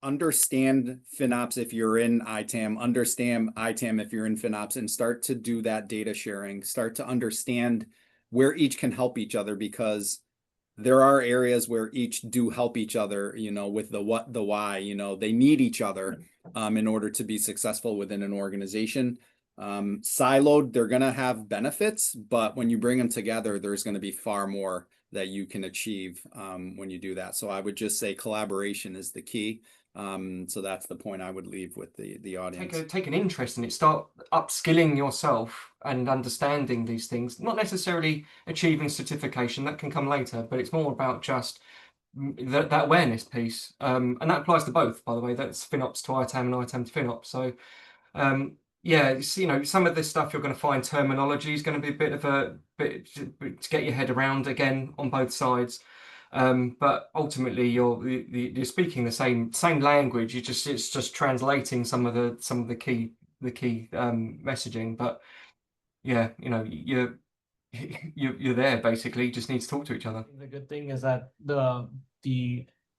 understand FinOps if you're in ITAM, understand ITAM if you're in FinOps, and start to do that data sharing, start to understand where each can help each other, because there are areas where each do help each other, with the what, the why, they need each other in order to be successful within an organization. Siloed, they're going to have benefits, but when you bring them together, there's going to be far more that you can achieve when you do that. So I would just say collaboration is the key. So that's the point I would leave with the audience. Take an interest in it, start upskilling yourself and understanding these things, not necessarily achieving certification, that can come later, but it's more about just that awareness piece. And that applies to both, by the way. That's FinOps to ITAM and ITAM to FinOps. So yeah, it's, some of this stuff you're going to find terminology is going to be a bit to get your head around again on both sides. But ultimately you're speaking the same language. It's just translating some of the key messaging. But yeah, you're there basically. You just need to talk to each other. The good thing is that the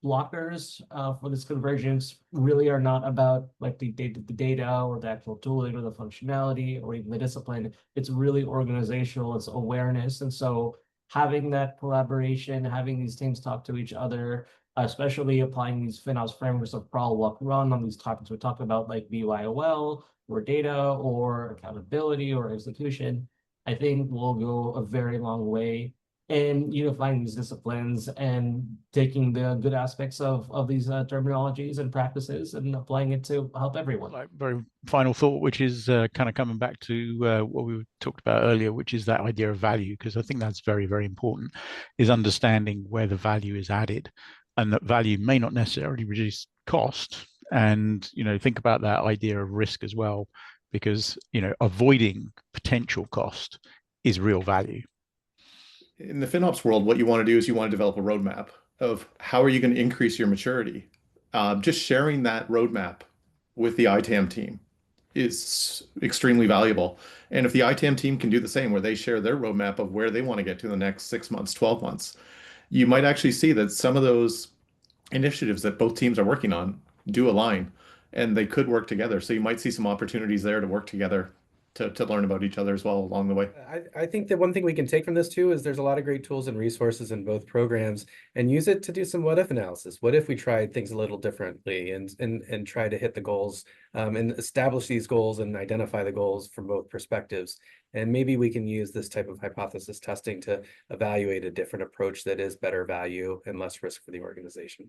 blockers for this convergence really are not about like the data or the actual tooling or the functionality or even the discipline. It's really organizational, it's awareness. And so having that collaboration, having these teams talk to each other, especially applying these FinOps frameworks of crawl, walk, run on these topics we talked about, like BYOL or data or accountability or execution, I think will go a very long way in unifying these disciplines and taking the good aspects of these terminologies and practices and applying it to help everyone. Like very final thought, which is kind of coming back to what we talked about earlier, which is that idea of value, because I think that's very, very important, is understanding where the value is added, and that value may not necessarily reduce cost. And, think about that idea of risk as well, because, avoiding potential cost is real value. In the FinOps world, what you want to do is you want to develop a roadmap of how are you going to increase your maturity. Just sharing that roadmap with the ITAM team is extremely valuable. And if the ITAM team can do the same, where they share their roadmap of where they want to get to in the next 6 months, 12 months, you might actually see that some of those initiatives that both teams are working on do align, and they could work together. So you might see some opportunities there to work together to learn about each other as well along the way. I think that one thing we can take from this too is there's a lot of great tools and resources in both programs, and use it to do some what if analysis. What if we tried things a little differently and try to hit the goals and establish these goals and identify the goals from both perspectives. And maybe we can use this type of hypothesis testing to evaluate a different approach that is better value and less risk for the organization.